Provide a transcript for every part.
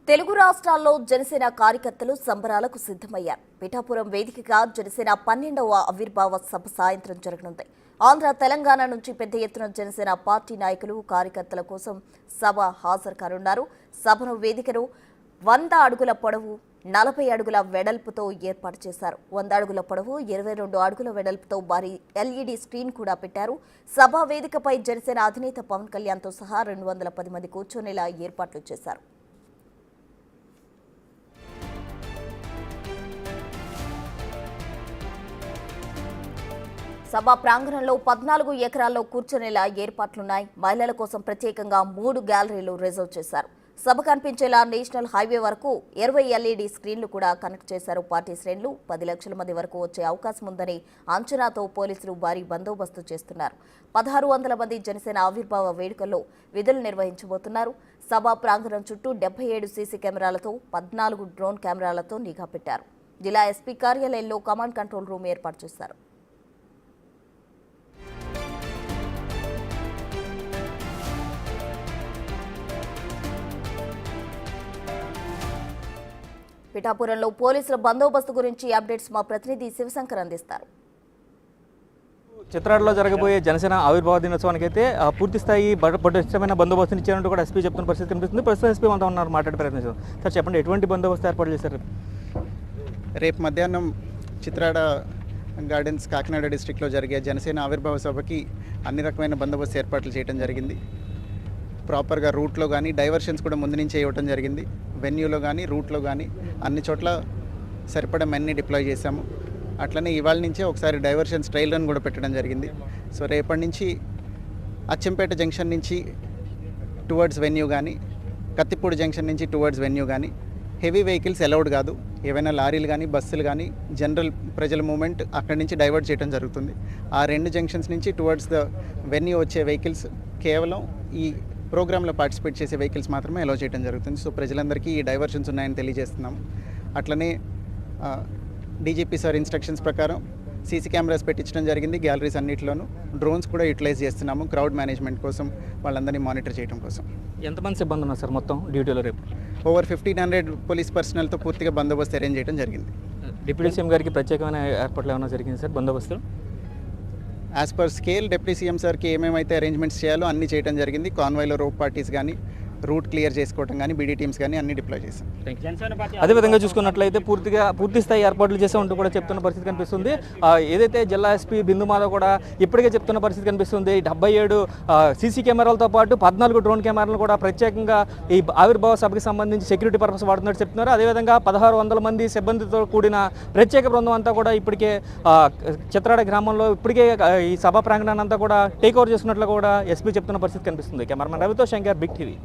తెలుగు రాష్ట్రాల్లో జనసేన కార్యకర్తలు సంబరాలకు సిద్ధమయ్యారు. పిఠాపురం వేదికగా జనసేన 12వ ఆవిర్భావ సభ సాయంత్రం జరగనుంది. ఆంధ్ర, తెలంగాణ నుంచి పెద్ద ఎత్తున జనసేన పార్టీ నాయకులు కార్యకర్తల కోసం సభ హాజరు కానున్నారు. సభను వేదికను 100 అడుగుల పొడవు 40 అడుగుల వెడల్పుతో ఏర్పాటు చేశారు. 100 అడుగుల పొడవు 22 అడుగుల వెడల్పుతో భారీ ఎల్ఈడి స్క్రీన్ కూడా పెట్టారు. సభా వేదికపై జనసేన అధినేత పవన్ కళ్యాణ్తో సహా 210 మంది కూర్చొనేలా ఏర్పాట్లు చేశారు. సభా ప్రాంగణంలో 14 ఎకరాల్లో కూర్చునేలా ఏర్పాట్లున్నాయి. మహిళల కోసం ప్రత్యేకంగా 3 గ్యాలరీలు రిజర్వ్ చేశారు. సభ కనిపించేలా నేషనల్ హైవే వరకు 20 ఎల్ఈడి స్క్రీన్లు కూడా కనెక్ట్ చేశారు. పార్టీ శ్రేణులు 10 లక్షల మంది వరకు వచ్చే అవకాశం ఉందని అంచనాతో పోలీసులు భారీ బందోబస్తు చేస్తున్నారు. 1600 మంది జనసేన ఆవిర్భావ వేడుకల్లో విధులు నిర్వహించబోతున్నారు. సభా ప్రాంగణం చుట్టూ 77 సీసీ కెమెరాలతో 14 డ్రోన్ కెమెరాలతో నిఘా పెట్టారు. జిల్లా ఎస్పీ కార్యాలయంలో కమాండ్ కంట్రోల్ రూమ్ ఏర్పాటు చేశారు. పిఠాపురంలో పోలీసుల బందోబస్తు గురించి అప్డేట్స్ మా ప్రతినిధి శివశంకర్ అందిస్తారు. చిత్రాడలో జరగబోయే జనసేన ఆవిర్భావ దినోత్సవానికి అయితే పూర్తి స్థాయి పటిష్టమైన బందోబస్తుని ఇచ్చారంటూ కూడా ఎస్పీ చెప్తున్న పరిస్థితి కనిపిస్తుంది. ప్రస్తుతం ఎస్పీ అంతా ఉన్నారు, మాట్లాడే ప్రయత్నించారు. సార్ చెప్పండి, ఎటువంటి బందోబస్తు ఏర్పాటు చేశారు? రేపు మధ్యాహ్నం చిత్రాడ గార్డెన్స్ కాకినాడ డిస్ట్రిక్ట్లో జరిగే జనసేన ఆవిర్భావ సభకి అన్ని రకమైన బందోబస్తు ఏర్పాట్లు చేయడం జరిగింది. ప్రాపర్గా రూట్లో కానీ డైవర్షన్స్ కూడా ముందు నుంచే ఇవ్వడం జరిగింది. వెన్యూలో కానీ రూట్లో కానీ అన్ని చోట్ల సరిపడా మెన్ని డిప్లాయ్ చేశాము. అట్లనే ఇవాళ నుంచే ఒకసారి డైవర్షన్స్ ట్రైల్ రన్ కూడా పెట్టడం జరిగింది. సో రేపటి నుంచి అచ్చంపేట జంక్షన్ నుంచి టువర్డ్స్ వెన్యూ కానీ, కత్తిపూడి జంక్షన్ నుంచి టువర్డ్స్ వెన్యూ కానీ హెవీ వెహికల్స్ అలౌడ్ కాదు. ఏవైనా లారీలు కానీ బస్సులు కానీ జనరల్ ప్రజల మూమెంట్ అక్కడి నుంచి డైవర్ట్ చేయడం జరుగుతుంది. ఆ 2 జంక్షన్స్ నుంచి టువర్డ్స్ ద వెన్యూ వచ్చే వెహికల్స్ కేవలం ఈ ప్రోగ్రాంలో పార్టిసిపేట్ చేసే వెహికల్స్ మాత్రమే అలౌ చేయడం జరుగుతుంది. సో ప్రజలందరికీ ఈ డైవర్షన్స్ ఉన్నాయని తెలియజేస్తున్నాము. అట్లనే డీజీపీ సార్ ఇన్స్ట్రక్షన్స్ ప్రకారం సీసీ కెమెరాస్ పెట్టించడం జరిగింది. గ్యాలరీస్ అన్నింటిలోనూ డ్రోన్స్ కూడా యూటిలైజ్ చేస్తున్నాము క్రౌడ్ మేనేజ్మెంట్ కోసం, వాళ్ళందరినీ మానిటర్ చేయడం కోసం. ఎంతమంది సిబ్బంది ఉన్నారు సార్ మొత్తం డ్యూటీలో? రేపు ఓవర్ 1500 పోలీస్ పర్సనల్తో పూర్తిగా బందోబస్తు అరేంజ్ చేయడం జరిగింది. డిప్యూటీ సీఎం గారికి ప్రత్యేకమైన ఏర్పాట్లు ఏమైనా జరిగింది సార్ బందోబస్తు? As per scale deputy CM సార్కి ఏమేమైతే అరేంజ్మెంట్స్ చేయాలో అన్నీ చేయడం జరిగింది. కాన్వాయ్లో రోప్ పార్టీస్ కానీ, రూట్ క్లియర్ చేసుకోవడం కానీ, బీడీ టీమ్స్ కానీ అన్ని డిప్లాయ్ చేశాం. అదేవిధంగా చూసుకున్నట్లయితే పూర్తి స్థాయి ఏర్పాట్లు చేసే ఉంటూ కూడా చెప్తున్న పరిస్థితి కనిపిస్తుంది. ఏదైతే జిల్లా ఎస్పీ బిందుమాధవ్ కూడా ఇప్పటికే చెప్తున్న పరిస్థితి కనిపిస్తుంది. 77 సీసీ కెమెరాలతో పాటు 14 డ్రోన్ కెమెరాలు కూడా ప్రత్యేకంగా ఈ ఆవిర్భావ సభకి సంబంధించి సెక్యూరిటీ పర్పస్ వాడుతున్నట్టు చెప్తున్నారు. అదేవిధంగా 1600 మంది సిబ్బందితో కూడిన ప్రత్యేక బృందం అంతా కూడా ఇప్పటికే చిత్రాడ గ్రామంలో ఇప్పటికే ఈ సభా ప్రాంగణాన్ని అంతా కూడా టేక్ ఓవర్ చేసుకున్నట్లు కూడా ఎస్పీ చెప్తున్న పరిస్థితి కనిపిస్తుంది. కెమెరామెన్ రవితో Shankar, big TV.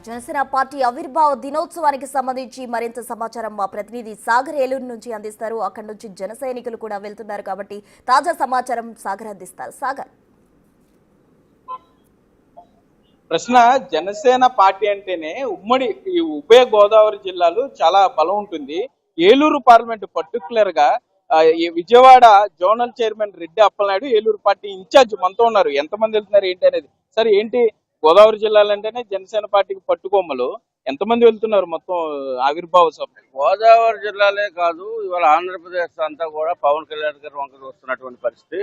Janasena party ఆవిర్భావ దినోత్సవానికి సంబంధించి మరింత సమాచారం మా ప్రతినిధి సాగర్ ఏలూరు నుంచి అందిస్తారు. అక్కడి నుంచి జన సైనికులు కూడా వెళ్తున్నారు కాబట్టి తాజా సమాచారం సాగర్ అందిస్తారు. సాగర్, ప్రశ్న, జనసేన పార్టీ అంటేనే ఉమ్మడి ఈ ఉభయ గోదావరి జిల్లాలు చాలా బలం ఉంటుంది. ఏలూరు పార్లమెంట్ పర్టికులర్ గా ఈ Vijayawada zonal chairman Reddy Appalanaidu Eluru party incharge మనతో ఉన్నారు. ఎంతమంది వెళ్తున్నారు ఏంటి అనేది? సరే, ఏంటి గోదావరి జిల్లాలంటేనే జనసేన పార్టీకి పట్టుకొమ్మలు, ఎంతమంది వెళ్తున్నారు మొత్తం ఆవిర్భావ సభ? గోదావరి జిల్లాలే కాదు, ఇవాళ ఆంధ్రప్రదేశ్ అంతా కూడా పవన్ కళ్యాణ్ గారు వంక చూస్తున్నటువంటి పరిస్థితి.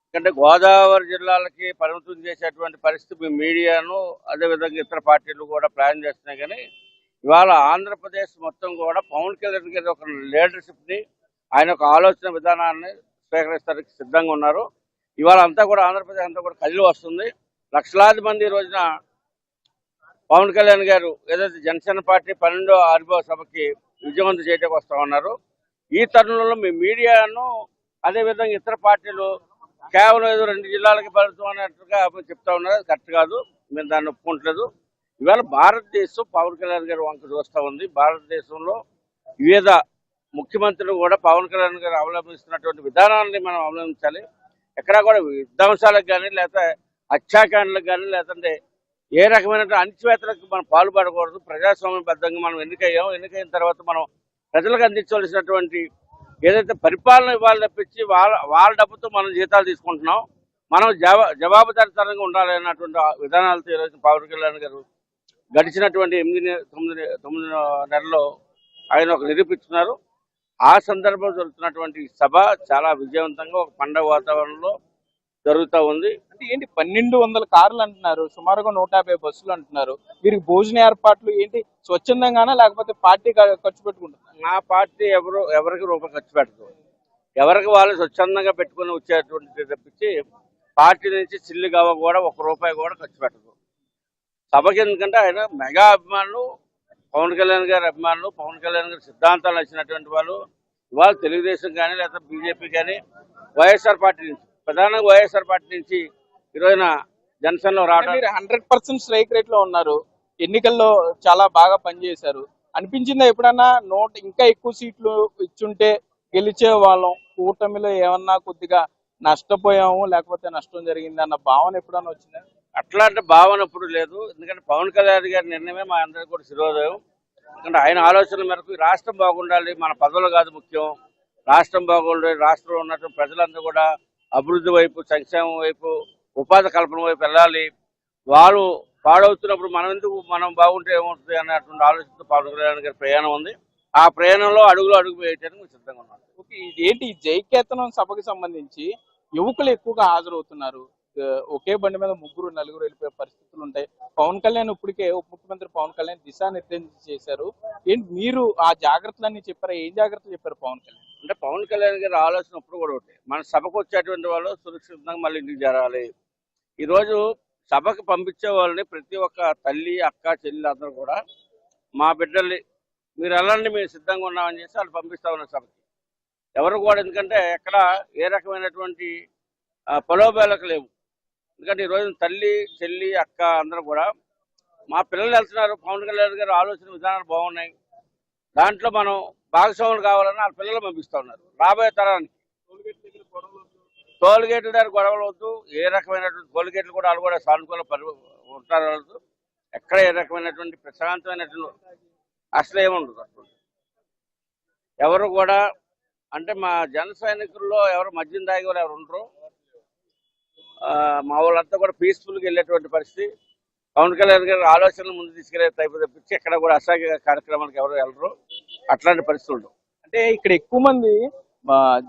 ఎందుకంటే గోదావరి జిల్లాలకి పరిమితం చేసేటువంటి పరిస్థితి మీ మీడియాను, అదేవిధంగా ఇతర పార్టీలు కూడా ప్లాన్ చేస్తున్నాయి. కానీ ఇవాళ ఆంధ్రప్రదేశ్ మొత్తం కూడా పవన్ కళ్యాణ్ గారి ఒక లీడర్షిప్ని, ఆయన ఒక ఆలోచన విధానాన్ని స్వీకరిస్తానికి సిద్ధంగా ఉన్నారు. ఇవాళ అంతా కూడా ఆంధ్రప్రదేశ్ అంతా కూడా కదిలి వస్తుంది. లక్షలాది మంది ఈ రోజున పవన్ కళ్యాణ్ గారు ఏదైతే జనసేన పార్టీ 12వ ఆవిర్భావ సభకి విజయవంతం చేయడానికి వస్తా ఉన్నారు. ఈ తరుణంలో మీ మీడియాను, అదేవిధంగా ఇతర పార్టీలు కేవలం ఏదో 2 జిల్లాలకి పరిమితం అన్నట్టుగా చెప్తా ఉన్నారు. కరెక్ట్ కాదు, మేము దాన్ని ఒప్పుకుంటలేదు. ఇవాళ భారతదేశం పవన్ కళ్యాణ్ గారు వంక చూస్తూ ఉంది. భారతదేశంలో వివిధ ముఖ్యమంత్రులు కూడా పవన్ కళ్యాణ్ గారు అవలంబిస్తున్నటువంటి విధానాన్ని మనం అవలంబించాలి. ఎక్కడా కూడా విధ్వంసాలకు కానీ, లేకపోతే హత్యాకాండలకు కానీ, లేదంటే ఏ రకమైన అణచివేతలకు మనం పాల్పడకూడదు. ప్రజాస్వామ్యబద్ధంగా మనం ఎన్నికయ్యాం. ఎన్నికైన తర్వాత మనం ప్రజలకు అందించవలసినటువంటి ఏదైతే పరిపాలన ఇవ్వాలి తప్పించి వాళ్ళ డబ్బుతో మనం జీతాలు తీసుకుంటున్నాం. మనం జవాబుదారితనంగా ఉండాలి అన్నటువంటి విధానాలతో ఈరోజు పవన్ కళ్యాణ్ గారు గడిచినటువంటి 9 నెలల్లో ఆయన ఒక నిరూపించున్నారు. ఆ సందర్భంలో జరుగుతున్నటువంటి సభ చాలా విజయవంతంగా ఒక పండగ వాతావరణంలో జరుగుతూ ఉంది. అంటే ఏంటి 1200 కార్లు అంటున్నారు, సుమారుగా 150 బస్సులు అంటున్నారు. వీరికి భోజన ఏర్పాట్లు ఏంటి స్వచ్ఛందంగానా లేకపోతే పార్టీ ఖర్చు పెట్టుకుంటున్నారు? మా పార్టీ ఎవరికి రూపాయి ఖర్చు పెట్టదు. ఎవరికి వాళ్ళు స్వచ్ఛందంగా పెట్టుకుని వచ్చేటువంటి తప్పించి పార్టీ నుంచి చిల్లి గవ్వ కూడా 1 రూపాయి కూడా ఖర్చు పెట్టదు. సభకి ఎందుకంటే ఆయన మెగా అభిమానులు, పవన్ కళ్యాణ్ గారి అభిమానులు, పవన్ కళ్యాణ్ గారి సిద్ధాంతాలు నచ్చినటువంటి వాళ్ళు ఇవాళ తెలుగుదేశం కానీ లేదా బీజేపీ కానీ వైఎస్ఆర్ పార్టీ నుంచి, ప్రధానంగా వైఎస్ఆర్ పార్టీ నుంచి ఈరోజున జనసేనలో రావడం. మీరు 100% స్ట్రైక్ రేట్ లో ఉన్నారు, ఎన్నికల్లో చాలా బాగా పనిచేశారు. అనిపించిందా ఎప్పుడన్నా ఇంకా ఎక్కువ సీట్లు ఇచ్చుంటే గెలిచే వాళ్ళం, కూటమిలో ఏమన్నా కొద్దిగా నష్టపోయాము లేకపోతే నష్టం జరిగింది అన్న భావన ఎప్పుడన్నా వచ్చిందా? అట్లాంటి భావన ఎప్పుడు లేదు. ఎందుకంటే పవన్ కళ్యాణ్ గారి నిర్ణయమే మా అందరికీ కూడా శిరోదయం. ఎందుకంటే ఆయన ఆలోచనల మేరకు రాష్ట్రం బాగుండాలి, మన పదవులు కాదు ముఖ్యం, రాష్ట్రం బాగుండాలి, రాష్ట్రంలో ఉన్నటువంటి ప్రజలందరూ కూడా అభివృద్ధి వైపు, సంక్షేమం వైపు, ఉపాధి కల్పన వైపు వెళ్ళాలి. వాళ్ళు పాడవుతున్నప్పుడు మనం బాగుంటే ఏమవుతుంది అన్నటువంటి ఆలోచనతో పవన్ కళ్యాణ్ గారి ప్రయాణం ఉంది. ఆ ప్రయాణంలో అడుగు వేయడానికి సిద్ధంగా ఉన్నాం. ఏంటి ఈ జైకేతనం సభకి సంబంధించి యువకులు ఎక్కువగా హాజరవుతున్నారు. ఒకే బండి మీద 3-4 వెళ్ళిపోయే పరిస్థితులు ఉంటాయి. పవన్ కళ్యాణ్ ఇప్పటికే ఉప ముఖ్యమంత్రి పవన్ కళ్యాణ్ దిశానిర్దేశం చేశారు. ఏంటి మీరు ఆ జాగ్రత్తలన్నీ చెప్పారా? ఏం జాగ్రత్తలు చెప్పారు పవన్ కళ్యాణ్? అంటే పవన్ కళ్యాణ్ గారి ఆలోచన ఇప్పుడు కూడా ఒకటి, మన సభకు వచ్చేటువంటి వాళ్ళు సురక్షితంగా మళ్ళీ ఇంటికి జరగాలి. ఈరోజు సభకు పంపించే వాళ్ళని ప్రతి ఒక్క తల్లి, అక్క, చెల్లి అందరూ కూడా మా బిడ్డల్ని మీరు వెళ్ళండి, మేము సిద్ధంగా ఉన్నామని చేసి వాళ్ళు పంపిస్తా ఉన్నారు సభకి. ఎవరు కూడా ఎందుకంటే ఎక్కడ ఏ రకమైనటువంటి పొలోబేలకు లేవు. ఎందుకంటే ఈరోజు తల్లి, చెల్లి, అక్క అందరూ కూడా మా పిల్లలు వెళ్తున్నారు, పవన్ కళ్యాణ్ గారి ఆలోచన విధానాలు బాగున్నాయి, దాంట్లో మనం భాగస్వాములు కావాలని వాళ్ళ పిల్లలు పంపిస్తూ ఉన్నారు. రాబోయే తరానికి టోల్గేట్ల దగ్గర గొడవలు వద్దు, ఏ రకమైనటువంటి టోల్గేట్లు కూడా వాళ్ళు కూడా సానుకూల ఉంటారు. ఎక్కడ ఏ రకమైనటువంటి ప్రశాంతమైనటువంటి అసలు ఏముండదు. అటువంటి ఎవరు కూడా అంటే మా జన సైనికుల్లో ఎవరు మద్యం తాగే వాళ్ళు ఎవరు ఉండరు. మా వాళ్ళంతా కూడా పీస్ఫుల్గా వెళ్ళేటువంటి పరిస్థితి. పవన్ కళ్యాణ్ గారి ఆలోచనలు ముందు తీసుకెళ్లే టైపు తప్పించి ఎక్కడ కూడా అసాంఘిక కార్యక్రమాలకు ఎవరు వెళ్ళరు. అట్లాంటి పరిస్థితులు అంటే ఇక్కడ ఎక్కువ మంది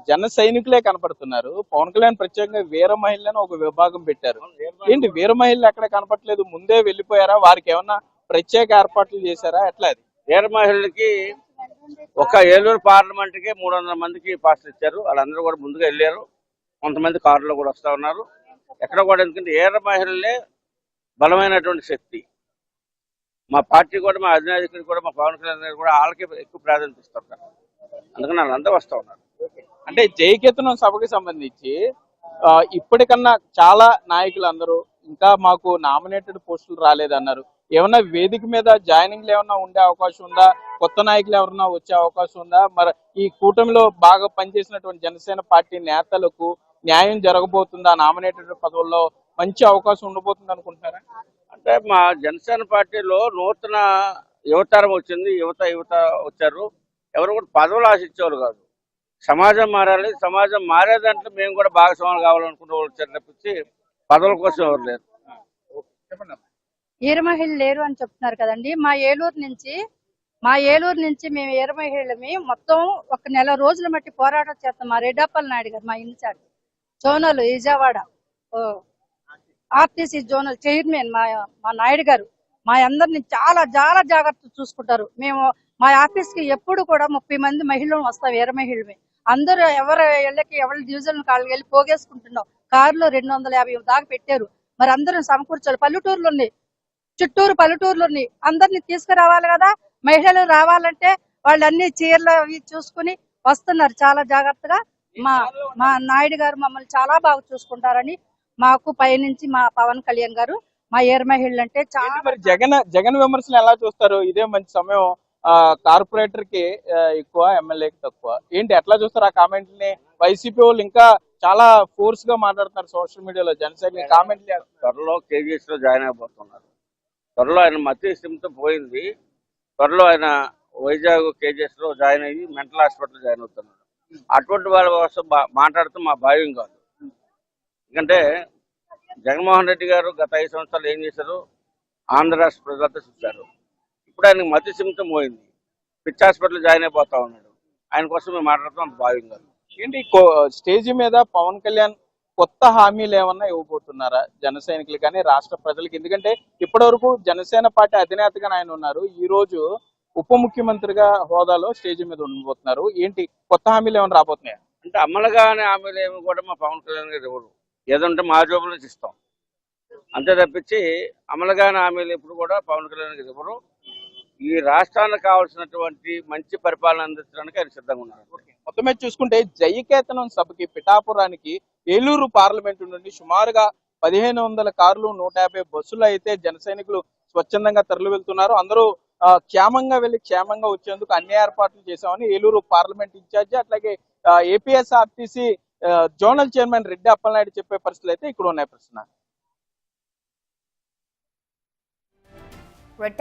జన సైనికులే కనపడుతున్నారు. పవన్ కళ్యాణ్ ప్రత్యేకంగా వీర మహిళలను ఒక విభాగం పెట్టారు. ఏంటి వీర మహిళలు ఎక్కడ కనపట్లేదు? ముందే వెళ్ళిపోయారా? వారికి ఏమన్నా ప్రత్యేక ఏర్పాట్లు చేశారా? ఎట్లా? అది వీర మహిళలకి ఒక ఏలూరు పార్లమెంట్కి 300 మందికి పాస్ ఇచ్చారు. వాళ్ళందరూ కూడా ముందుగా వెళ్ళారు. కొంతమంది కారులో కూడా వస్తూ ఉన్నారు. ఎక్కడ కూడా ఎందుకంటే వీర మహిళలే బలమైనటువంటి శక్తి. మా పార్టీ కూడా, మా అధినాయకుడు కూడా, మా పవన్ కళ్యాణ్ గారు కూడా వాళ్ళకి ఎక్కువ ప్రాధాన్యత ఇస్తుంటారు. అందుకని వాళ్ళందరూ వస్తూ ఉన్నారు. అంటే జైకేతనం సభకి సంబంధించి ఇప్పటికన్నా చాలా నాయకులు అందరూ ఇంకా మాకు నామినేటెడ్ పోస్టులు రాలేదన్నారు. ఏమన్నా వేదిక మీద జాయినింగ్లు ఏమన్నా ఉండే అవకాశం ఉందా? కొత్త నాయకులు ఎవరన్నా వచ్చే అవకాశం ఉందా? మరి ఈ కూటమిలో బాగా పనిచేసినటువంటి జనసేన పార్టీ నేతలకు న్యాయం జరగబోతుందా? నామినేటెడ్ పదవుల్లో మంచి అవకాశం ఉండబోతుంది అనుకుంటున్నారా? అంటే మా జనసేన పార్టీలో నూతన యువతరం వచ్చింది, యువత వచ్చారు. ఎవరు కూడా పదవులు ఆశించేవారు కాదు. సమాజం మారాలి, సమాజం మారే దాంట్లో మేము కూడా భాగస్వాములు కావాలనుకున్న వాళ్ళు వచ్చారు తప్పించి పదవుల కోసం ఎవరు లేరు. వీర మహిళలు లేరు అని చెప్తున్నారు కదండి. మా ఏలూరు నుంచి మేము వీర మహిళలమి మొత్తం 1 నెల రోజుల మట్టి పోరాటం చేస్తాం. మా రెడ్డప్పల నాయుడు గారు, మా incharge zonal Vijayawada RTC zonal chairman మా నాయుడు గారు మా అందరిని చాలా చాలా జాగ్రత్తగా చూసుకుంటారు. మేము మా ఆఫీస్ కి ఎప్పుడు కూడా 30 మంది మహిళలు వస్తాం, వీర మహిళమే. అందరూ ఎవరి డివిజన్ కాళ్ళకి వెళ్ళి పోగేసుకుంటున్నాం. కారులో 250 దాకా పెట్టారు. మరి అందరం సమకూర్చాలి. చుట్టూరు పల్లెటూర్లు అందరినీ తీసుకురావాలి కదా. మహిళలు రావాలంటే వాళ్ళు అన్ని చీరలు అవి చూసుకుని వస్తున్నారు చాలా జాగ్రత్తగా. మా నాయుడు గారు మమ్మల్ని చాలా బాగా చూసుకుంటారని మాకు పైనుంచి మా పవన్ కళ్యాణ్ గారు మా వీర మహిళలు అంటే చాలా. మరి జగన్ విమర్శలు ఎలా చూస్తారు? ఇదే మంచి సమయం, కార్పొరేటర్ కి ఎక్కువ, ఎమ్మెల్యేకి తక్కువ. ఏంటి ఎట్లా చూస్తారు ఆ కామెంట్ని? వైసీపీ వాళ్ళు ఇంకా చాలా ఫోర్స్ గా మాట్లాడుతున్నారు సోషల్ మీడియాలో. జనసేన కామెంట్లు త్వరలో కేజీఎస్ లో జాయిన్ అయిపోతున్నారు. త్వరలో ఆయన మధ్యస్థంతో పోయింది. త్వరలో ఆయన వైజాగ్ కేజీఎస్ లో జాయిన్ అయ్యి మెంటల్ హాస్పిటల్ జాయిన్ అవుతున్నారు. అటువంటి వాళ్ళ కోసం మాట్లాడుతూ మా భావ్యం కాదు. ఎందుకంటే జగన్మోహన్ రెడ్డి గారు గత 5 సంవత్సరాలు ఏం చేశారు? ఆంధ్ర రాష్ట్ర ప్రజలతో చూశారు. ఇప్పుడు ఆయనకు మతి స్థిమితం పోయింది. పిచ్చి హాస్పిటల్ జాయిన్ అయిపోతా ఉన్నాడు. ఆయన కోసం మేము మాట్లాడతాం అంత భావ్యం కాదు. ఏంటి స్టేజ్ మీద పవన్ కళ్యాణ్ కొత్త హామీలు ఏమన్నా ఇవ్వబోతున్నారా జన సైనికులు కానీ రాష్ట్ర ప్రజలకి? ఎందుకంటే ఇప్పటివరకు జనసేన పార్టీ అధినేతగా ఆయన ఉన్నారు. ఈ రోజు ఉప ముఖ్యమంత్రిగా హోదాలో స్టేజ్ మీద ఉండబోతున్నారు. ఏంటి కొత్త హామీలు ఏమైనా రాబోతున్నాయా? అంటే అమలుగానే హామీలు ఏమి కూడా మా పవన్ కళ్యాణ్ గారు ఇవ్వరు. ఏదంటే మా జోబుల నుంచి ఇస్తాం అంతే తప్పించి అమలుగానే హామీలు ఎప్పుడు కూడా పవన్ కళ్యాణ్ గారు ఇవ్వరు. ఈ రాష్ట్రానికి కావాల్సినటువంటి మంచి పరిపాలన అందించడానికి ఆయన సిద్ధంగా ఉన్నారు. మొత్తం మీద చూసుకుంటే జయకేతనం సభకి పిఠాపురానికి ఏలూరు పార్లమెంటు నుండి సుమారుగా 1500 కార్లు 150 బస్సులు అయితే జన సైనికులు స్వచ్ఛందంగా తరలి వెళ్తున్నారు. అందరూ క్షేమంగా వెళ్లి క్షేమంగా వచ్చేందుకు అన్ని ఏర్పాట్లు చేశామని ఏలూరు పార్లమెంట్ ఇన్ఛార్జి అట్లాగే APSRTC zonal chairman Reddy Appalanaidu చెప్పే పరిస్థితులు అయితే ఇక్కడ ఉన్నాయి. ప్రశ్న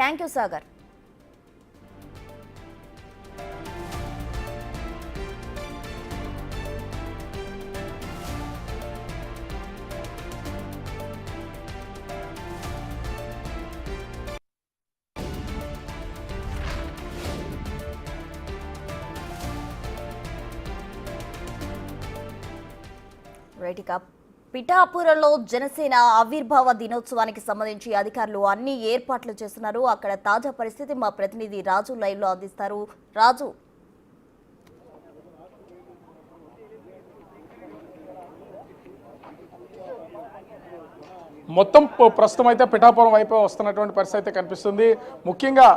థ్యాంక్ యూ సాగర్. రైట్, పిఠాపురంలో జనసేన ఆవిర్భావ దినోత్సవానికి సంబంధించి అధికారులు అన్ని ఏర్పాట్లు చేస్తున్నారు. అక్కడ తాజా పరిస్థితి మా ప్రతినిధి రాజు లైవ్ లో అందిస్తారు. రాజు, మొత్తం ప్రస్తుతం అయితే పిఠాపురం వైపు వస్తున్నటువంటి పరిస్థితి అయితే కనిపిస్తుంది. ముఖ్యంగా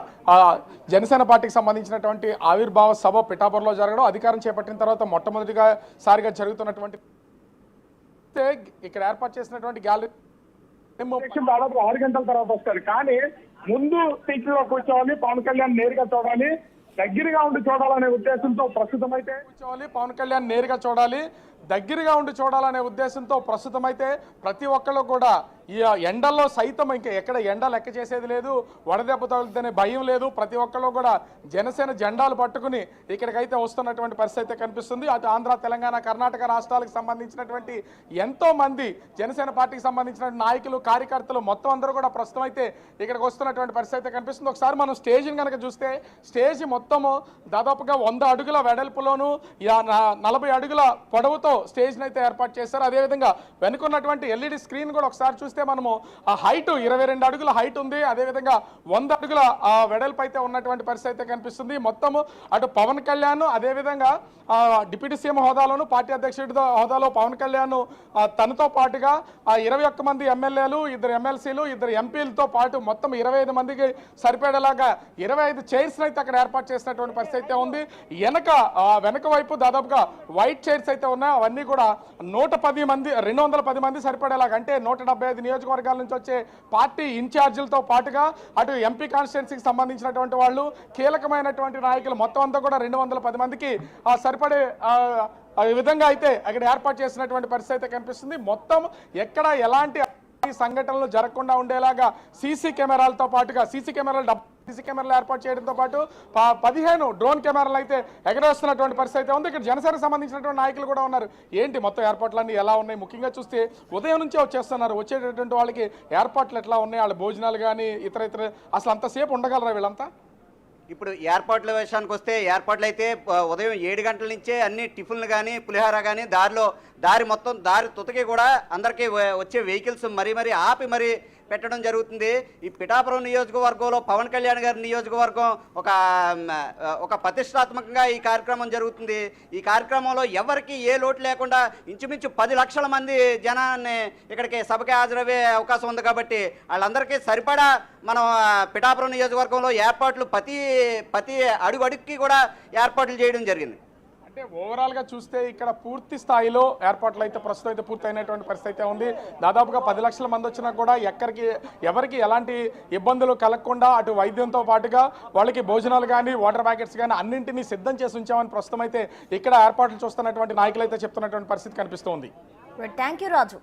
జనసేన పార్టీకి సంబంధించినటువంటి ఆవిర్భావ సభ పిఠాపురంలో జరగడం, అధికారం చేపట్టిన తర్వాత మొట్టమొదటిగా సారిగా జరుగుతున్నటువంటి ఇక్కడ ఏర్పాటు చేసినటువంటి గ్యాలరీ దాదాపు 6 గంటల తర్వాత వస్తారు. కానీ ముందు సీట్లో కూర్చోవాలి, పవన్ కళ్యాణ్ నేరుగా చూడాలి, దగ్గరగా ఉండి చూడాలనే ఉద్దేశంతో ప్రస్తుతం అయితే పవన్ కళ్యాణ్ నేరుగా చూడాలి, దగ్గరగా ఉండి చూడాలనే ఉద్దేశంతో ప్రస్తుతం అయితే ప్రతి ఒక్కళ్ళు కూడా ఈ ఎండల్లో సైతం ఇంకా ఎక్కడ ఎండ లెక్క చేసేది లేదు, వడదెబ్బ తగులుతుందనే భయం లేదు. ప్రతి ఒక్కళ్ళు కూడా జనసేన జెండాలు పట్టుకుని ఇక్కడికైతే వస్తున్నటువంటి పరిస్థితి అయితే కనిపిస్తుంది. అటు ఆంధ్ర, తెలంగాణ, కర్ణాటక రాష్ట్రాలకు సంబంధించినటువంటి ఎంతో మంది జనసేన పార్టీకి సంబంధించిన నాయకులు, కార్యకర్తలు మొత్తం అందరూ కూడా ప్రస్తుతం అయితే ఇక్కడికి వస్తున్నటువంటి పరిస్థితి అయితే కనిపిస్తుంది. ఒకసారి మనం స్టేజ్ని కనుక చూస్తే స్టేజ్ మొత్తము దాదాపుగా 100 అడుగుల వెడల్పులోను 40 అడుగుల పొడవుతో స్టేజ్ని అయితే ఏర్పాటు చేశారు. అదేవిధంగా వెనుకున్నటువంటి ఎల్ఈడి స్క్రీన్ కూడా ఒకసారి చూస్తే మనము ఆ హైట్ 22 అడుగుల హైట్ ఉంది. అదేవిధంగా 100 అడుగుల వెడల్పు అయితే ఉన్నటువంటి పరిస్థితి అయితే కనిపిస్తుంది. మొత్తము అటు పవన్ కళ్యాణ్, అదేవిధంగా డిప్యూటీ సీఎం హోదాలోను, పార్టీ అధ్యక్షుడి హోదాలో పవన్ కళ్యాణ్ తనతో పాటుగా 21 మంది ఎమ్మెల్యేలు, 2 ఎమ్మెల్సీలు, 2 ఎంపీలతో పాటు మొత్తం 25 మందికి సరిపడేలాగా 25 చైర్స్ అయితే అక్కడ ఏర్పాటు చేసినటువంటి పరిస్థితి అయితే ఉంది. వెనక వైపు దాదాపుగా వైట్ చైర్స్ అయితే ఉన్నాయి. అవన్నీ కూడా 210 మంది సరిపడేలాగా, అంటే 175 నియోజకవర్గాల నుంచి వచ్చే పార్టీ ఇన్ఛార్జీలతో పాటుగా అటు ఎంపీ కాన్స్టిట్యున్సీకి సంబంధించినటువంటి వాళ్ళు, కీలకమైనటువంటి నాయకులు మొత్తం అంతా కూడా 210 మందికి సరిపడే విధంగా అయితే అక్కడ ఏర్పాటు చేసినటువంటి పరిస్థితి అయితే కనిపిస్తుంది. మొత్తం ఎక్కడ ఎలాంటి సంఘటనలు జరగకుండా ఉండేలాగా సీసీ కెమెరాలతో పాటుగా సీసీ కెమెరాలు ఏర్పాటు చేయడంతో పాటు 15 డ్రోన్ కెమెరాలు అయితే ఎగరేస్తున్నటువంటి పరిస్థితి అయితే ఉంది. ఇక్కడ జనసేనకు సంబంధించినటువంటి నాయకులు కూడా ఉన్నారు. ఏంటి మొత్తం ఏర్పాట్లన్నీ ఎలా ఉన్నాయి? ముఖ్యంగా చూస్తే ఉదయం నుంచే వచ్చేస్తున్నారు. వచ్చేటటువంటి వాళ్ళకి ఏర్పాట్లు ఎట్లా ఉన్నాయి? వాళ్ళ భోజనాలు కానీ ఇతర అసలు అంతసేపు ఉండగలరా వీళ్ళంతా? ఇప్పుడు ఏర్పాట్ల విషయానికి వస్తే ఏర్పాట్లు అయితే ఉదయం 7 గంటల నుంచే అన్ని టిఫిన్లు కానీ, పులిహార కానీ, దారి తుతకి కూడా అందరికీ వచ్చే వెహికల్స్ మరీ ఆపి పెట్టడం జరుగుతుంది. ఈ పిఠాపురం నియోజకవర్గంలో పవన్ కళ్యాణ్ గారి నియోజకవర్గం ఒక ప్రతిష్టాత్మకంగా ఈ కార్యక్రమం జరుగుతుంది. ఈ కార్యక్రమంలో ఎవరికి ఏ లోటు లేకుండా ఇంచుమించు 10 లక్షల మంది జనాన్ని ఇక్కడికి సభకి హాజరయ్యే అవకాశం ఉంది. కాబట్టి వాళ్ళందరికీ సరిపడా మనం పిఠాపురం నియోజకవర్గంలో ఏర్పాట్లు ప్రతి అడుగుకి కూడా ఏర్పాట్లు చేయడం జరిగింది. అంటే ఓవరాల్గా చూస్తే ఇక్కడ పూర్తి స్థాయిలో ఏర్పాట్లు అయితే ప్రస్తుతం అయితే పూర్తయినటువంటి పరిస్థితి అయితే ఉంది. దాదాపుగా 10 లక్షల మంది వచ్చినా కూడా ఎవరికి ఎలాంటి ఇబ్బందులు కలగకుండా అటు వైద్యంతో పాటుగా వాళ్ళకి భోజనాలు కానీ, వాటర్ ప్యాకెట్స్ కానీ అన్నింటినీ సిద్ధం చేసి ఉంచామని ప్రస్తుతం అయితే ఇక్కడ ఏర్పాట్లు చూస్తున్నటువంటి నాయకులు అయితే చెప్తున్నటువంటి పరిస్థితి కనిపిస్తోంది. Thank you Raju.